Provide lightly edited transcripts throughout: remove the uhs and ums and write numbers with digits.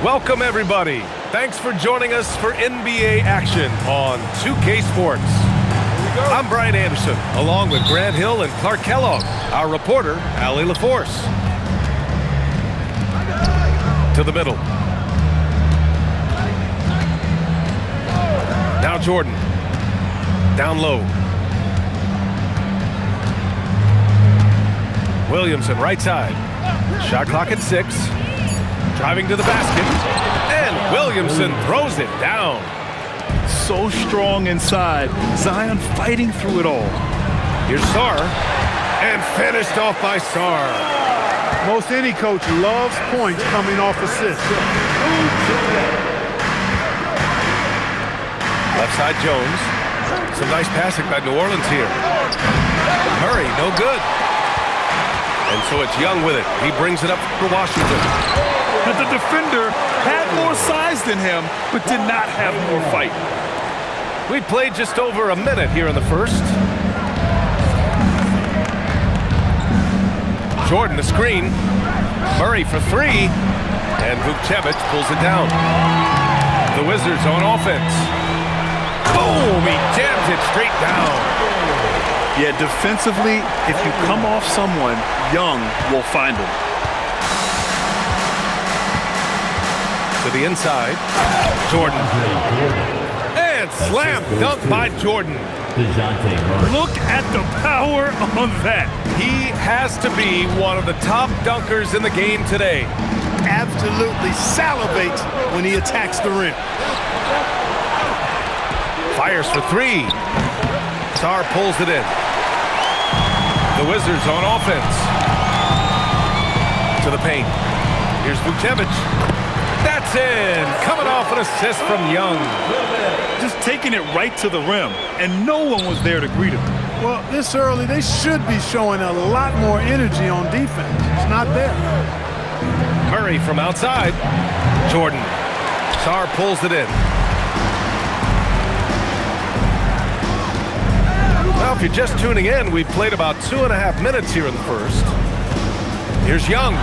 Welcome, everybody. Thanks for joining us for NBA action on 2K Sports. I'm Brian Anderson, along with Grant Hill and Clark Kellogg, our reporter, Allie LaForce. To the middle. Now Jordan. Down low. Williamson, right side. Shot clock at 6. Driving to the basket. And Williamson throws it down. So strong inside. Zion fighting through it all. Here's Sarr. And finished off by Sarr. Most any coach loves points coming off assists. Left side Jones. Some nice passing by New Orleans here. Murray, no good. And so it's Young with it. He brings it up for Washington. But the defender had more size than him, but did not have more fight. We played just over a minute here in the first. Jordan, the screen. Murray for 3. And Vukcevic pulls it down. The Wizards on offense. Boom! He jams it straight down. Yeah, defensively, if you come off someone, Young will find him. To the inside. Jordan. And slam dunk by Jordan. Look at the power on that. He has to be one of the top dunkers in the game today. Absolutely salivates when he attacks the rim. Fires for 3. Sarr pulls it in. The Wizards on offense. To the paint. Here's Vukcevic. That's in. Coming off an assist from Young. Just taking it right to the rim, and no one was there to greet him. Well, this early, they should be showing a lot more energy on defense. It's not there. Murray from outside. Jordan. Sarr pulls it in. Well, if you're just tuning in, we've played about 2.5 minutes here in the first. Here's Young.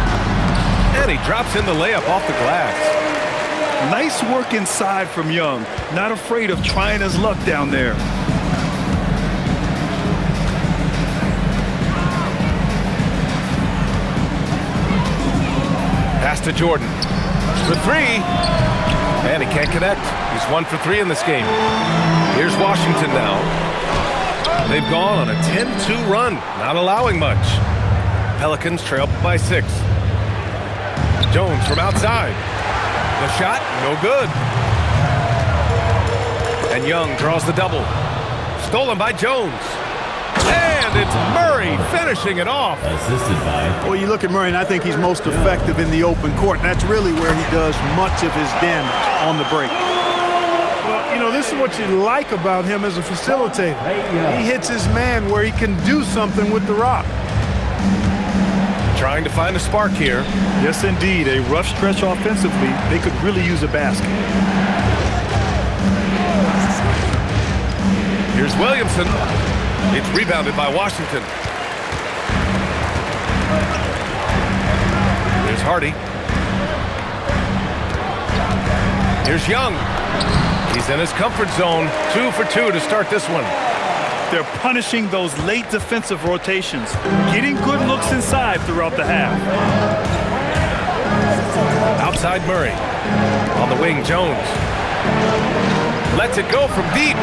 And he drops in the layup off the glass. Nice work inside from Young. Not afraid of trying his luck down there. Pass to Jordan. For 3. And he can't connect. He's 1 for 3 in this game. Here's Washington now. They've gone on a 10-2 run, not allowing much. Pelicans trail by 6. Jones from outside. The shot, no good. And Young draws the double. Stolen by Jones. And it's Murray finishing it off. Well, you look at Murray, and I think he's most effective in the open court. That's really where he does much of his damage on the break. Well, you know, this is what you like about him as a facilitator. He hits his man where he can do something with the rock. Trying to find a spark here. Yes, indeed. A rough stretch offensively. They could really use a basket. Here's Williamson. It's rebounded by Washington. Here's Hardy. Here's Young. He's in his comfort zone. 2 for 2 to start this one. They're punishing those late defensive rotations, getting good looks inside throughout the half. Outside Murray. On the wing, Jones. Lets it go from deep.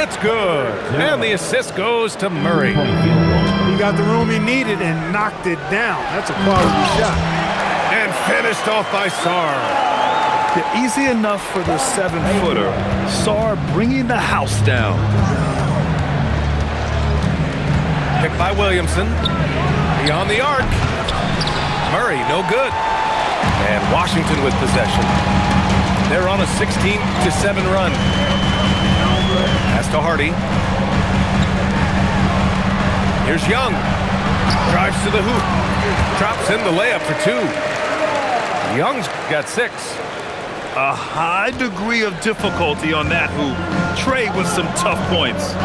It's good. And the assist goes to Murray. He got the room he needed and knocked it down. That's a quality shot. And finished off by Sarr. Yeah, easy enough for the 7-footer. Sarr bringing the house down. Picked by Williamson. Beyond the arc. Murray, no good. And Washington with possession. They're on a 16-7 run. Pass to Hardy. Here's Young. Drives to the hoop. Drops in the layup for 2. Young's got 6. A high degree of difficulty on that hoop. Trey with some tough points.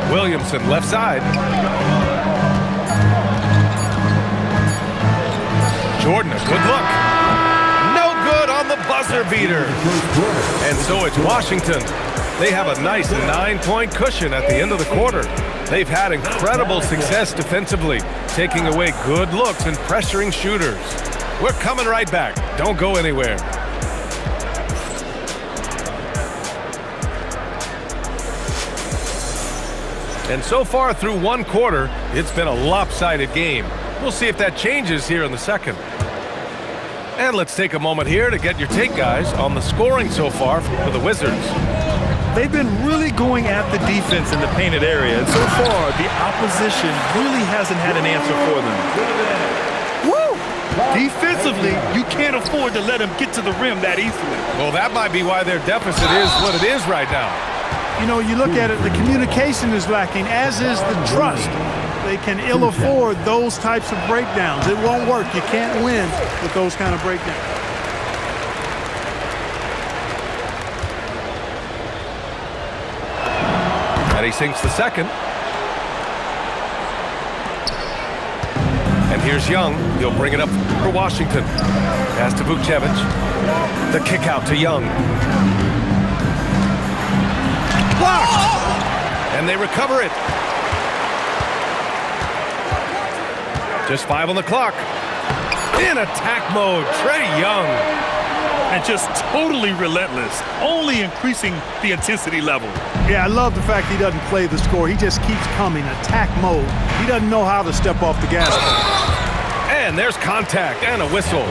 Williamson, left side. Jordan, a good look. No buzzer beater. And so it's Washington. They have a nice 9-point cushion at the end of the quarter. They've had incredible success defensively, taking away good looks and pressuring shooters. We're coming right back. Don't go anywhere. And so far through one quarter, it's been a lopsided game. We'll see if that changes here in the second. And let's take a moment here to get your take, guys, on the scoring so far for the Wizards. They've been really going at the defense in the painted area, and so far the opposition really hasn't had an answer for them. Woo! Defensively, you can't afford to let them get to the rim that easily. Well, that might be why their deficit is what it is right now. You know, you look at it, the communication is lacking, as is the trust. They can ill afford those types of breakdowns. It won't work. You can't win with those kind of breakdowns. And he sinks the second. And here's Young. He'll bring it up for Washington. Pass to Vukcevic. The kick out to Young. Blocked! And they recover it. Just 5 on the clock. In attack mode, Trae Young. And just totally relentless, only increasing the intensity level. Yeah, I love the fact he doesn't play the score. He just keeps coming, attack mode. He doesn't know how to step off the gas pedal. And there's contact and a whistle.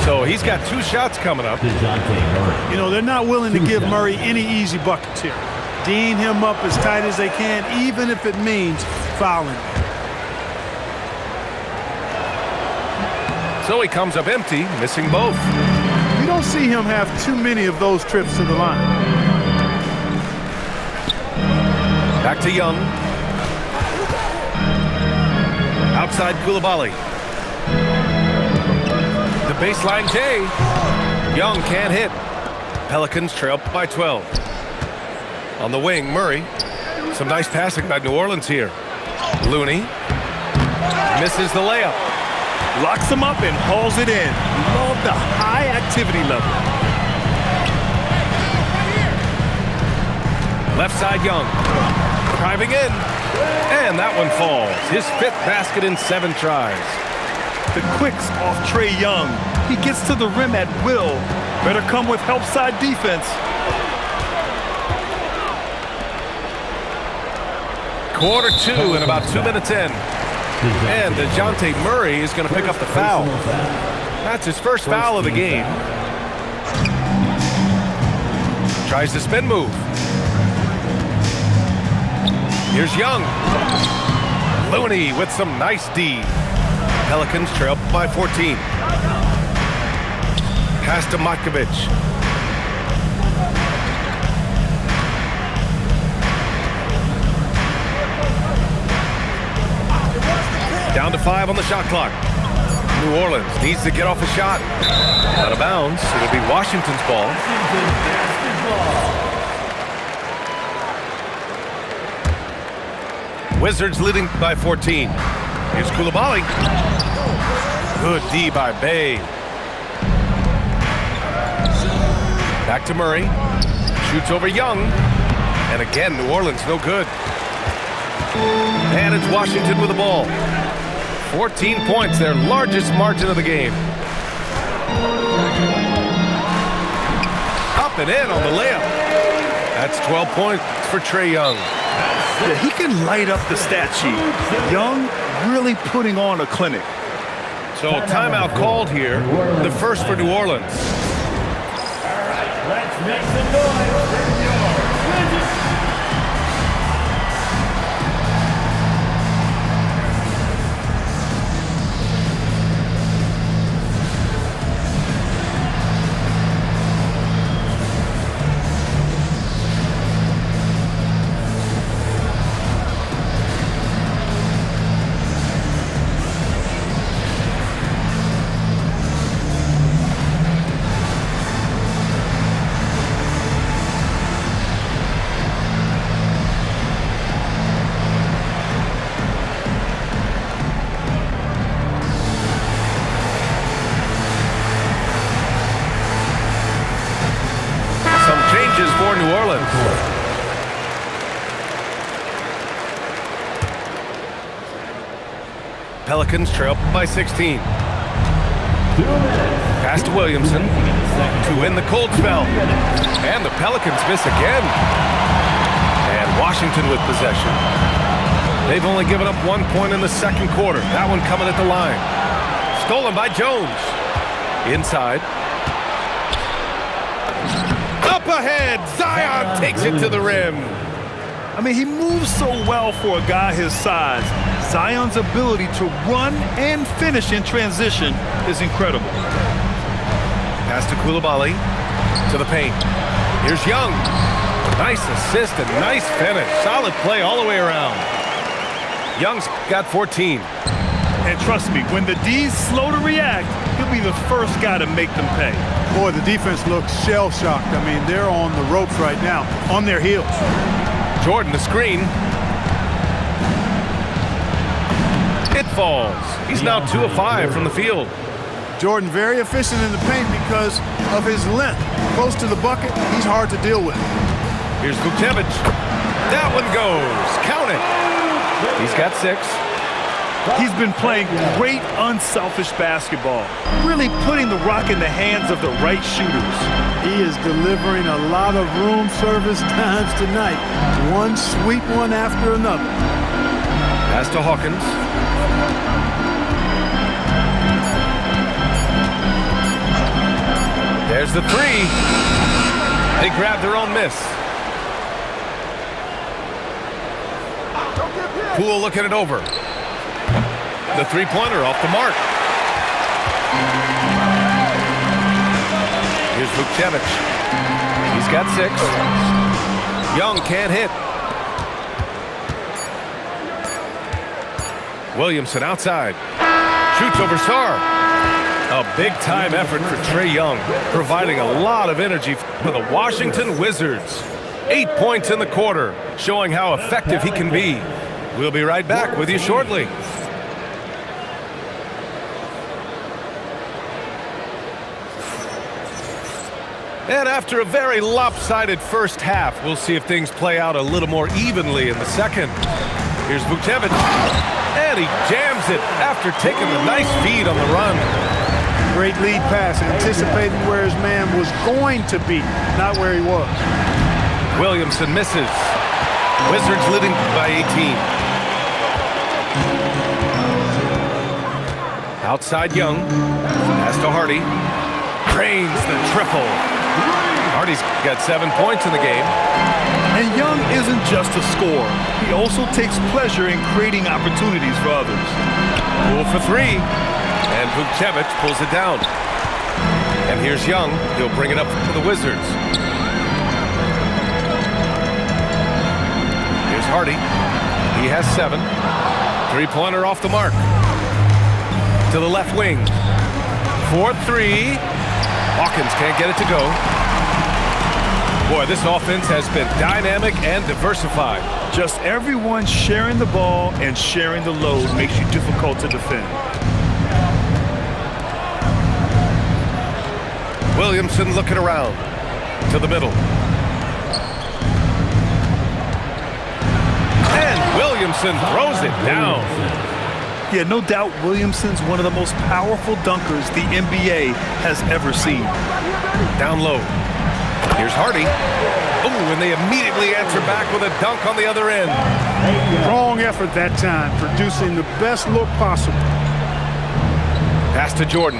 So he's got 2 shots coming up. You know, they're not willing to give Murray any easy buckets here. Dean him up as tight as they can, even if it means fouling. So he comes up empty, missing both. You don't see him have too many of those trips to the line. Back to Young. Outside Coulibaly. The baseline J. Young can't hit. Pelicans trail by 12. On the wing, Murray. Some nice passing by New Orleans here. Looney misses the layup. Locks him up and hauls it in. Love the high activity level. Left side Young. Driving in. And that one falls. His 5th basket in 7 tries. The quicks off Trae Young. He gets to the rim at will. Better come with help side defense. Quarter 2 and about 2 minutes in. And DeJounte Murray is going to pick up the foul. That's his first foul of the game. Tries the spin move. Here's Young. Looney with some nice D. Pelicans trail by 14. Pass to Matkovic. Down to 5 on the shot clock. New Orleans needs to get off a shot. Out of bounds. It'll be Washington's ball. Wizards leading by 14. Here's Coulibaly. Good D by Bay. Back to Murray. Shoots over Young. And again, New Orleans no good. And it's Washington with the ball. 14 points, their largest margin of the game. Up and in on the layup. That's 12 points for Trae Young. Yeah, he can light up the stat sheet. Young really putting on a clinic. So timeout called here, the first for New Orleans. Let's make some noise. Pelicans trail by 16. Pass to Williamson to win the cold spell. And the Pelicans miss again. And Washington with possession. They've only given up 1 point in the second quarter. That one coming at the line. Stolen by Jones. Inside. Up ahead. Zion takes it to the rim. I mean, he moves so well for a guy his size. Zion's ability to run and finish in transition is incredible. Pass to Coulibaly to the paint. Here's Young. Nice assist and nice finish. Solid play all the way around. Young's got 14. And trust me, when the D's slow to react, he'll be the first guy to make them pay. Boy, the defense looks shell-shocked. I mean, they're on the ropes right now, on their heels. Jordan, the screen. It falls. He's now 2 of 5 from the field. Jordan very efficient in the paint because of his length. Close to the bucket, he's hard to deal with. Here's Vucevic. That one goes. Count it. He's got 6. He's been playing great unselfish basketball, really putting the rock in the hands of the right shooters. He is delivering a lot of room service times tonight. One sweet one after another. Pass to Hawkins. There's the 3. They grab their own miss. Poole looking it over. The 3-pointer off the mark. Here's Vucevic. He's got 6. Young can't hit. Williamson outside. Shoots over Sarr. A big-time effort for Trae Young, providing a lot of energy for the Washington Wizards. 8 points in the quarter, showing how effective he can be. We'll be right back with you shortly. And after a very lopsided first half, we'll see if things play out a little more evenly in the second. Here's Vucevic. And he jams it after taking the nice feed on the run. Great lead pass, anticipating where his man was going to be, not where he was. Williamson misses. Wizards leading by 18. Outside Young. Pass to Hardy. Drains the triple. Hardy's got 7 points in the game. And Young isn't just a scorer. He also takes pleasure in creating opportunities for others. Poole for 3. And Vucevic pulls it down. And here's Young. He'll bring it up to the Wizards. Here's Hardy. He has 7. 3-pointer off the mark. To the left wing. 4-3. Hawkins can't get it to go. Boy, this offense has been dynamic and diversified. Just everyone sharing the ball and sharing the load makes you difficult to defend. Williamson looking around to the middle. And Williamson throws it down. Yeah, no doubt Williamson's one of the most powerful dunkers the NBA has ever seen. Down low. Here's Hardy. Oh, and they immediately answer back with a dunk on the other end. Strong effort that time, producing the best look possible. Pass to Jordan.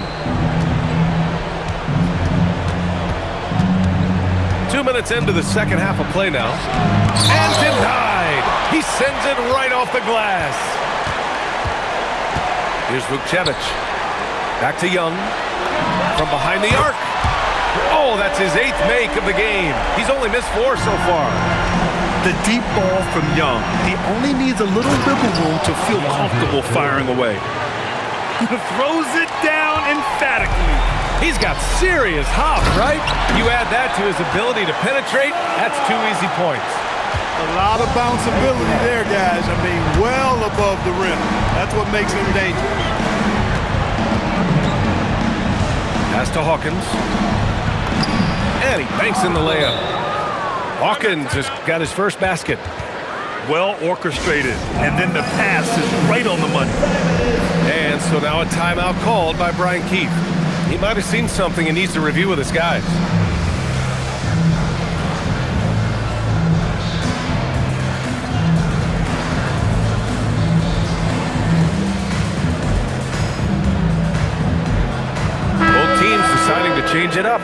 2 minutes into the second half of play now. And denied. He sends it right off the glass. Here's Vucevic. Back to Young. From behind the arc. Oh, that's his 8th make of the game. He's only missed 4 so far. The deep ball from Young. He only needs a little wiggle room to feel comfortable firing away. Throws it down emphatically. He's got serious hop, right? You add that to his ability to penetrate, that's 2 easy points. A lot of bounceability there, guys. I mean, well above the rim. That's what makes him dangerous. Pass to Hawkins. And he banks in the layup. Hawkins just got his first basket. Well orchestrated, and then the pass is right on the money. And so now a timeout called by Brian Keefe. He might have seen something and needs to review with his guys. Both teams deciding to change it up.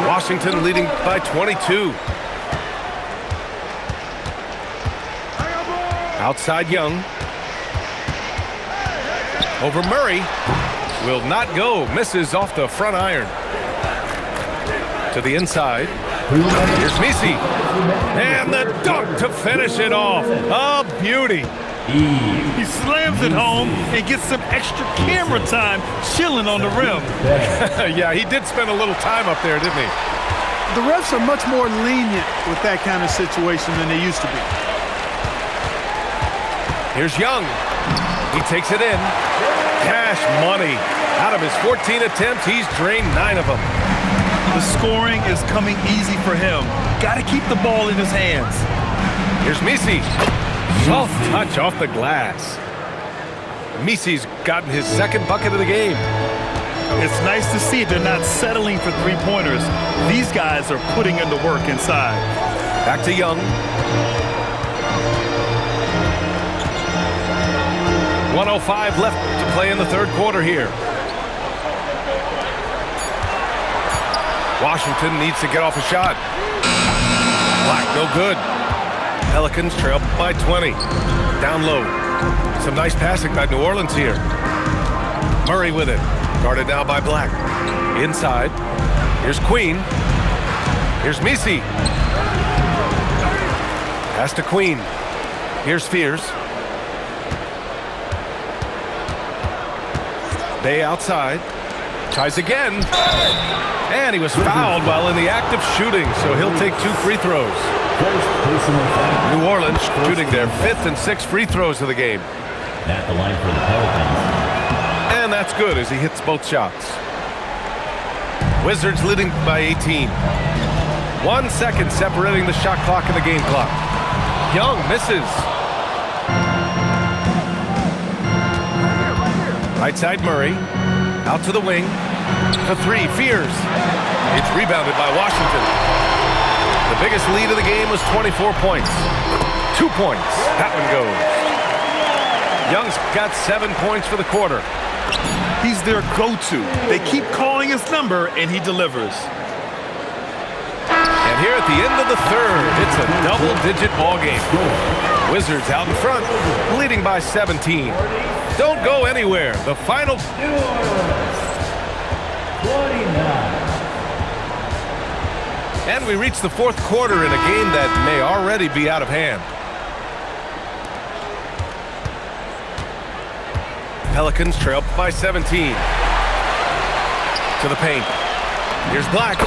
Washington leading by 22. Outside Young. Over Murray. Will not go. Misses off the front iron. To the inside. Here's Misi. And the dunk to finish it off. A beauty. He slams it home and gets some extra camera time chilling on the rim. Yeah, he did spend a little time up there, didn't he? The refs are much more lenient with that kind of situation than they used to be. Here's Young. He takes it in. Cash money. Out of his 14 attempts, he's drained 9 of them. The scoring is coming easy for him. Got to keep the ball in his hands. Here's Misi. Soft touch off the glass. Misi's gotten his second bucket of the game. It's nice to see they're not settling for three-pointers. These guys are putting in the work inside. Back to Young. 1:05 left to play in the third quarter here. Washington needs to get off a shot. Black, no good. Pelicans trail by 20. Down low. Some nice passing by New Orleans here. Murray with it. Guarded now by Black. Inside. Here's Queen. Here's Misi. Pass to Queen. Here's Spears. Bay outside. Tries again. And he was fouled while in the act of shooting, so he'll take 2 free throws. New Orleans shooting their 5th and 6th free throws of the game. At the line for the Pelicans. And that's good as he hits both shots. Wizards leading by 18. 1 second separating the shot clock and the game clock. Young misses. Right side Murray. Out to the wing. For 3. Fears. It's rebounded by Washington. The biggest lead of the game was 24 points. 2 points. That one goes. Young's got 7 points for the quarter. He's their go-to. They keep calling his number, and he delivers. And here at the end of the third, it's a double-digit ball game. Wizards out in front, leading by 17. Don't go anywhere. The final... 29. And we reach the fourth quarter in a game that may already be out of hand. Pelicans trail by 17. To the paint. Here's Black.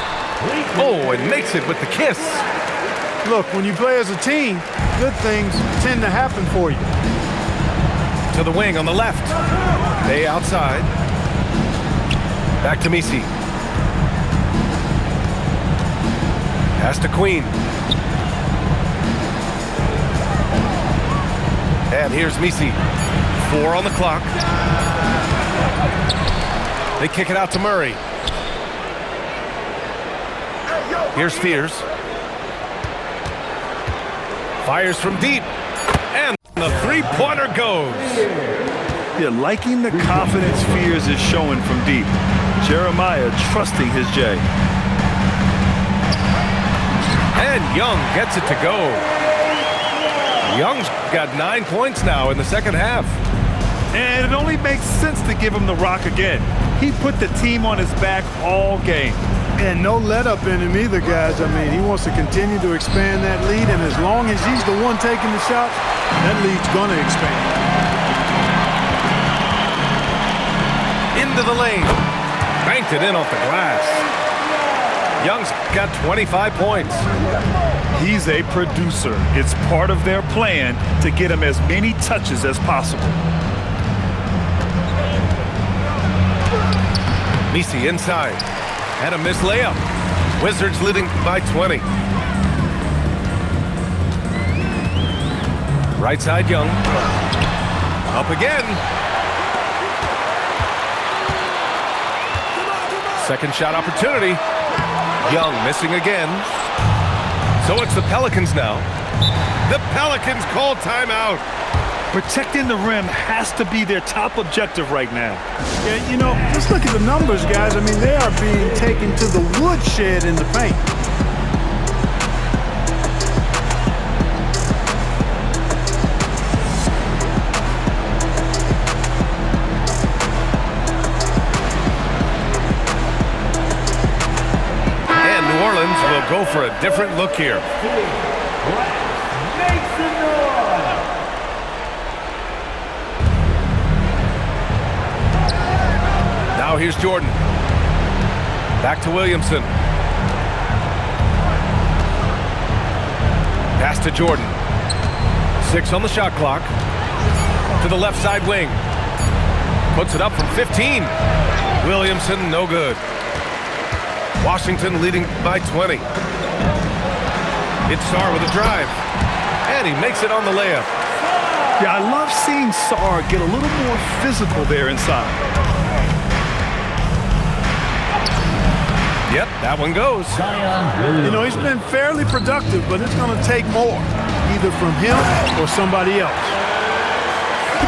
Oh, and makes it with the kiss. Look, when you play as a team, good things tend to happen for you. To the wing on the left. They outside. Back to Misi. Pass to Queen. And here's Misi. 4 on the clock. They kick it out to Murray. Here's Fears. Fires from deep. And the three-pointer goes. They're liking the confidence Fears is showing from deep. Jeremiah trusting his J. And Young gets it to go. Young's got 9 points now in the second half. And it only makes sense to give him the rock again. He put the team on his back all game. And no let-up in him either, guys. I mean, he wants to continue to expand that lead, and as long as he's the one taking the shots, that lead's going to expand. Into the lane. Banked it in off the glass. Young's got 25 points. He's a producer. It's part of their plan to get him as many touches as possible. Misi inside. And a missed layup. Wizards leading by 20. Right side, Young. Up again. Second shot opportunity. Young missing again. So it's the Pelicans now. The Pelicans call timeout. Protecting the rim has to be their top objective right now. Yeah, you know, just look at the numbers, guys. I mean, they are being taken to the woodshed in the paint. And New Orleans will go for a different look here. Now here's Jordan. Back to Williamson. Pass to Jordan. 6 on the shot clock. To the left side wing. Puts it up from 15. Williamson, no good. Washington leading by 20. It's Sarr with a drive. And he makes it on the layup. Yeah, I love seeing Sarr get a little more physical there inside. Yep, that one goes. You know, he's been fairly productive, but it's going to take more, either from him or somebody else.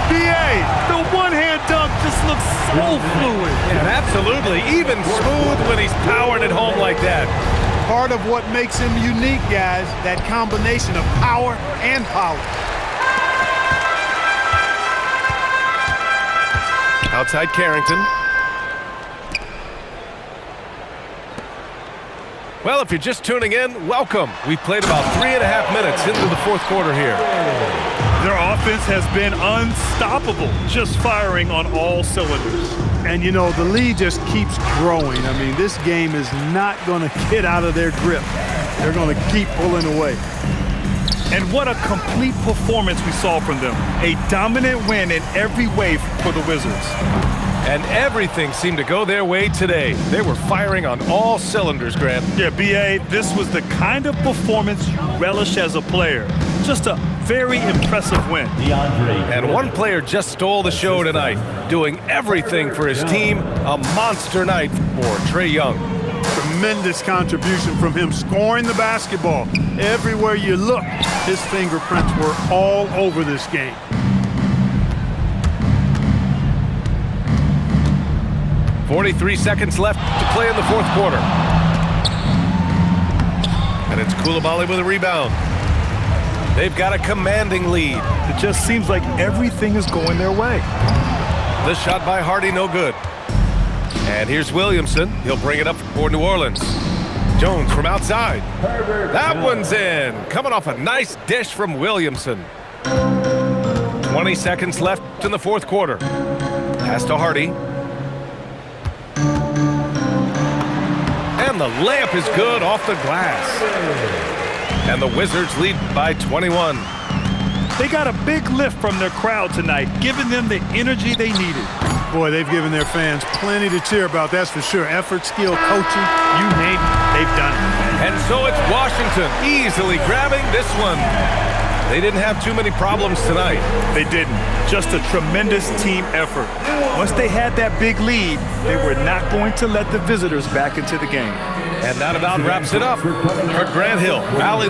BA, the one-hand dunk just looks so fluid. And absolutely, even smooth when he's powering it home like that. Part of what makes him unique, guys, that combination of power and power. Outside Carrington. Well, if you're just tuning in, welcome. We've played about 3.5 minutes into the fourth quarter here. Their offense has been unstoppable, just firing on all cylinders. And, you know, the lead just keeps growing. I mean, this game is not going to get out of their grip. They're going to keep pulling away. And what a complete performance we saw from them. A dominant win in every way for the Wizards. And everything seemed to go their way today. They were firing on all cylinders, Grant. Yeah, B.A., this was the kind of performance you relish as a player. Just a very impressive win. And one player just stole the show tonight, doing everything for his team. A monster night for Trae Young. Tremendous contribution from him, scoring the basketball. Everywhere you look, his fingerprints were all over this game. .43 seconds left to play in the fourth quarter. And it's Coulibaly with a rebound. They've got a commanding lead. It just seems like everything is going their way. The shot by Hardy, no good. And here's Williamson. He'll bring it up for New Orleans. Jones from outside. That one's in. Coming off a nice dish from Williamson. 20 seconds left in the fourth quarter. Pass to Hardy. And the layup is good off the glass. And the Wizards lead by 21. They got a big lift from their crowd tonight, giving them the energy they needed. Boy, they've given their fans plenty to cheer about, that's for sure. Effort, skill, coaching, you name it, they've done it. And so it's Washington easily grabbing this one. They didn't have too many problems tonight. They didn't. Just a tremendous team effort. Once they had that big lead, they were not going to let the visitors back into the game. And that about wraps it up for Grant Hill. Valley